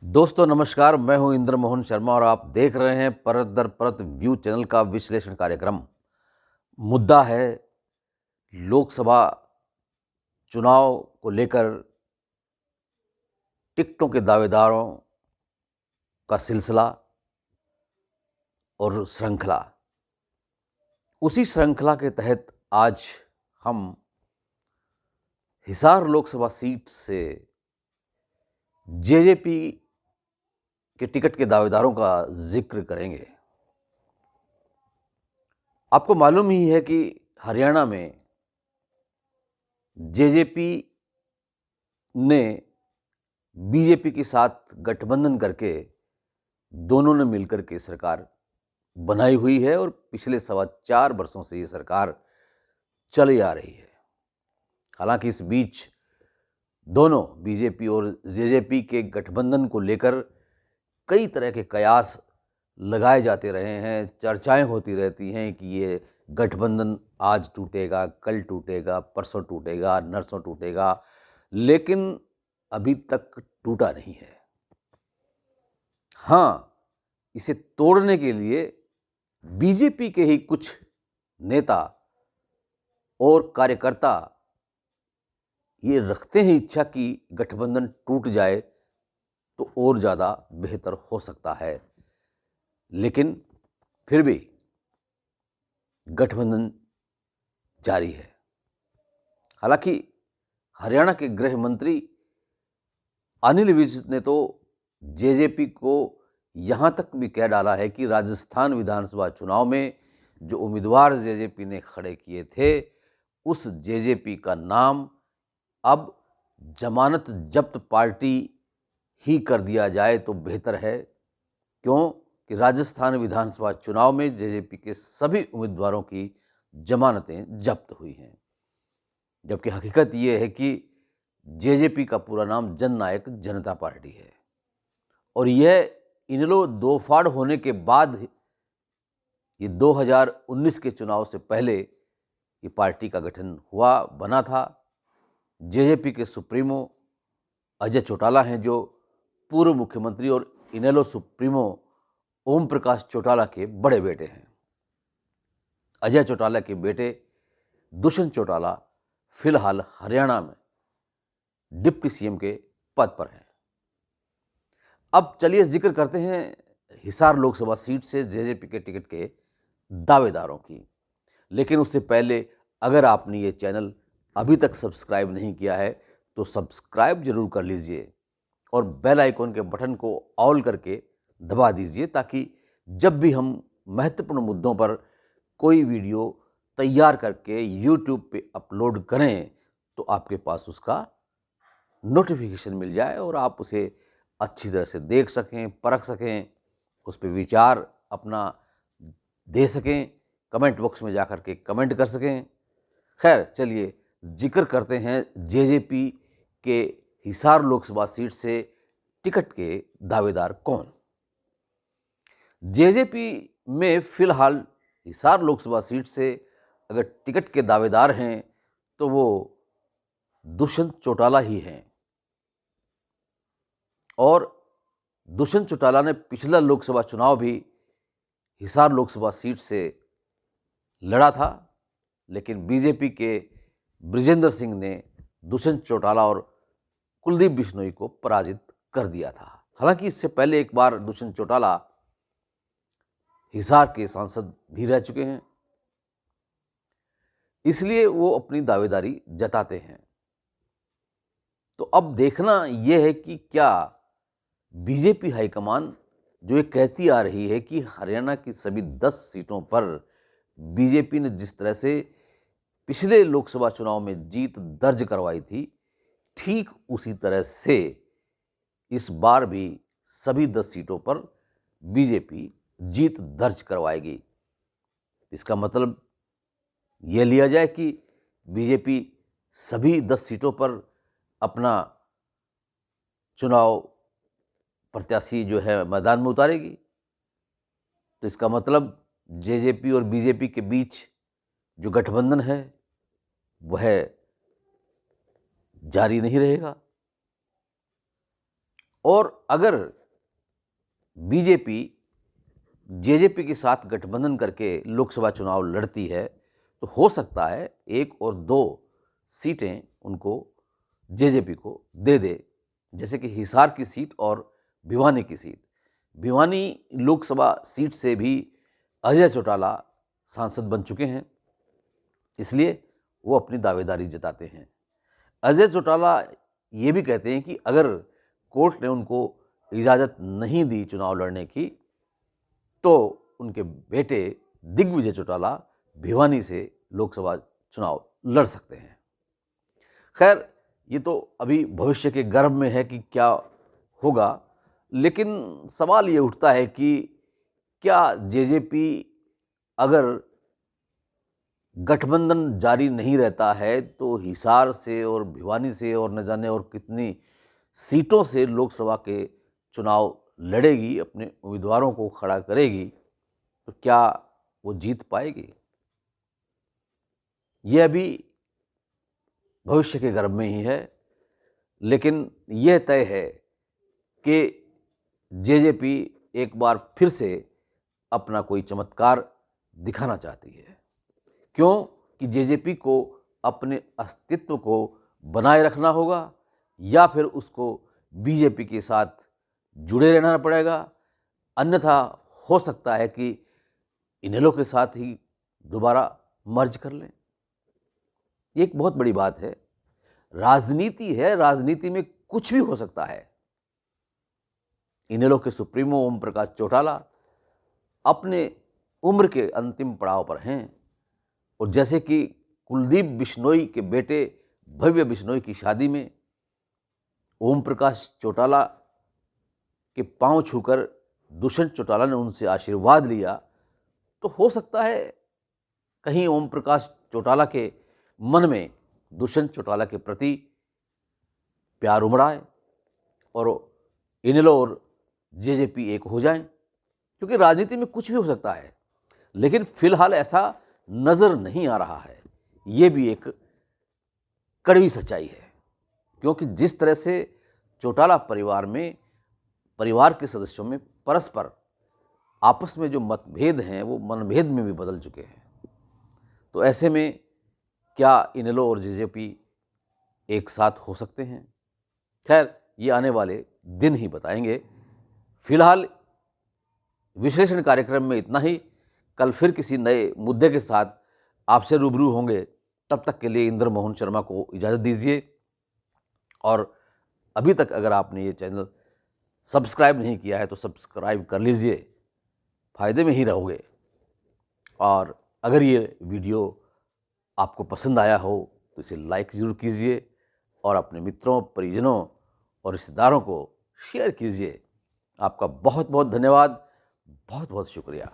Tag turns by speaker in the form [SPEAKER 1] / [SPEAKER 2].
[SPEAKER 1] दोस्तों नमस्कार, मैं हूं इंद्र मोहन शर्मा और आप देख रहे हैं परत दर परत व्यू चैनल का विश्लेषण कार्यक्रम। मुद्दा है लोकसभा चुनाव को लेकर टिकटों के दावेदारों का सिलसिला और श्रृंखला। उसी श्रृंखला के तहत आज हम हिसार लोकसभा सीट से जेजेपी के टिकट के दावेदारों का जिक्र करेंगे। आपको मालूम ही है कि हरियाणा में जेजेपी ने बीजेपी के साथ गठबंधन करके दोनों ने मिलकर के सरकार बनाई हुई है और पिछले 4.25 वर्षों से ये सरकार चली आ रही है। हालांकि इस बीच दोनों बीजेपी और जेजेपी के गठबंधन को लेकर कई तरह के कयास लगाए जाते रहे हैं, चर्चाएं होती रहती हैं कि ये गठबंधन आज टूटेगा, कल टूटेगा, परसों टूटेगा, नरसों टूटेगा, लेकिन अभी तक टूटा नहीं है। हाँ, इसे तोड़ने के लिए बीजेपी के ही कुछ नेता और कार्यकर्ता ये रखते हैं इच्छा कि गठबंधन टूट जाए तो और ज़्यादा बेहतर हो सकता है, लेकिन फिर भी गठबंधन जारी है। हालांकि हरियाणा के गृह मंत्री अनिल विज ने तो जेजेपी को यहाँ तक भी कह डाला है कि राजस्थान विधानसभा चुनाव में जो उम्मीदवार जेजेपी ने खड़े किए थे उस जेजेपी का नाम अब जमानत जब्त पार्टी ही कर दिया जाए तो बेहतर है। क्यों कि राजस्थान विधानसभा चुनाव में जेजेपी के सभी उम्मीदवारों की जमानतें जब्त हुई हैं, जबकि हकीकत ये है कि जेजेपी का पूरा नाम जननायक जनता पार्टी है और यह इनेलो दो फाड़ होने के बाद ये 2019 के चुनाव से पहले ये पार्टी का गठन हुआ बना था। जेजेपी के सुप्रीमो अजय चौटाला हैं जो पूर्व मुख्यमंत्री और इनेलो सुप्रीमो ओम प्रकाश चौटाला के बड़े बेटे हैं। अजय चौटाला के बेटे दुष्यंत चौटाला फिलहाल हरियाणा में डिप्टी सीएम के पद पर हैं। अब चलिए जिक्र करते हैं हिसार लोकसभा सीट से जेजेपी के टिकट के दावेदारों की, लेकिन उससे पहले अगर आपने ये चैनल अभी तक सब्सक्राइब नहीं किया है तो सब्सक्राइब जरूर कर लीजिए और बेल आइकॉन के बटन को ऑल करके दबा दीजिए ताकि जब भी हम महत्वपूर्ण मुद्दों पर कोई वीडियो तैयार करके YouTube पे अपलोड करें तो आपके पास उसका नोटिफिकेशन मिल जाए और आप उसे अच्छी तरह से देख सकें, परख सकें, उस पर विचार अपना दे सकें, कमेंट बॉक्स में जाकर के कमेंट कर सकें। खैर चलिए जिक्र करते हैं जेजेपी के हिसार लोकसभा सीट से टिकट के दावेदार कौन। जेजेपी में फिलहाल हिसार लोकसभा सीट से अगर टिकट के दावेदार हैं तो वो दुष्यंत चौटाला ही हैं और दुष्यंत चौटाला ने पिछला लोकसभा चुनाव भी हिसार लोकसभा सीट से लड़ा था, लेकिन बीजेपी के बृजेंद्र सिंह ने दुष्यंत चौटाला और कुलदीप बिश्नोई को पराजित कर दिया था। हालांकि इससे पहले एक बार दुष्यंत चौटाला हिसार के सांसद भी रह चुके हैं, इसलिए वो अपनी दावेदारी जताते हैं। तो अब देखना यह है कि क्या बीजेपी हाईकमान जो ये कहती आ रही है कि हरियाणा की सभी 10 सीटों पर बीजेपी ने जिस तरह से पिछले लोकसभा चुनाव में जीत दर्ज करवाई थी, ठीक उसी तरह से इस बार भी सभी 10 सीटों पर बीजेपी जीत दर्ज करवाएगी। इसका मतलब यह लिया जाए कि बीजेपी सभी 10 सीटों पर अपना चुनाव प्रत्याशी जो है मैदान में उतारेगी। तो इसका मतलब जेजेपी और बीजेपी के बीच जो गठबंधन है वह जारी नहीं रहेगा। और अगर बीजेपी जेजेपी के साथ गठबंधन करके लोकसभा चुनाव लड़ती है तो हो सकता है 1 और 2 सीटें उनको जेजेपी को दे दे, जैसे कि हिसार की सीट और भिवानी की सीट। भिवानी लोकसभा सीट से भी अजय चौटाला सांसद बन चुके हैं, इसलिए वो अपनी दावेदारी जताते हैं। अजय चौटाला ये भी कहते हैं कि अगर कोर्ट ने उनको इजाज़त नहीं दी चुनाव लड़ने की तो उनके बेटे दिग्विजय चौटाला भिवानी से लोकसभा चुनाव लड़ सकते हैं। खैर, ये तो अभी भविष्य के गर्भ में है कि क्या होगा, लेकिन सवाल ये उठता है कि क्या जेजेपी अगर गठबंधन जारी नहीं रहता है तो हिसार से और भिवानी से और न जाने और कितनी सीटों से लोकसभा के चुनाव लड़ेगी, अपने उम्मीदवारों को खड़ा करेगी, तो क्या वो जीत पाएगी? यह अभी भविष्य के गर्भ में ही है, लेकिन यह तय है कि जेजेपी एक बार फिर से अपना कोई चमत्कार दिखाना चाहती है। क्यों? कि जेजेपी को अपने अस्तित्व को बनाए रखना होगा या फिर उसको बीजेपी के साथ जुड़े रहना पड़ेगा, अन्यथा हो सकता है कि इनेलो के साथ ही दोबारा मर्ज कर लें। ये एक बहुत बड़ी बात है। राजनीति है, राजनीति में कुछ भी हो सकता है। इनेलो के सुप्रीमो ओम प्रकाश चौटाला अपने उम्र के अंतिम पड़ाव पर हैं और जैसे कि कुलदीप बिश्नोई के बेटे भव्य बिश्नोई की शादी में ओम प्रकाश चौटाला के पांव छूकर दुष्यंत चौटाला ने उनसे आशीर्वाद लिया, तो हो सकता है कहीं ओम प्रकाश चौटाला के मन में दुष्यंत चौटाला के प्रति प्यार उमड़ आए और इनेलो और जेजेपी एक हो जाएं, क्योंकि राजनीति में कुछ भी हो सकता है। लेकिन फिलहाल ऐसा नज़र नहीं आ रहा है। ये भी एक कड़वी सच्चाई है, क्योंकि जिस तरह से चौटाला परिवार में परिवार के सदस्यों में परस्पर आपस में जो मतभेद हैं वो मनभेद में भी बदल चुके हैं। तो ऐसे में क्या इनेलो और जेजेपी एक साथ हो सकते हैं? खैर, ये आने वाले दिन ही बताएंगे। फिलहाल विश्लेषण कार्यक्रम में इतना ही। कल फिर किसी नए मुद्दे के साथ आपसे रूबरू होंगे। तब तक के लिए इंद्र मोहन शर्मा को इजाज़त दीजिए और अभी तक अगर आपने ये चैनल सब्सक्राइब नहीं किया है तो सब्सक्राइब कर लीजिए, फ़ायदे में ही रहोगे। और अगर ये वीडियो आपको पसंद आया हो तो इसे लाइक ज़रूर कीजिए और अपने मित्रों, परिजनों और रिश्तेदारों को शेयर कीजिए। आपका बहुत बहुत धन्यवाद, बहुत बहुत शुक्रिया।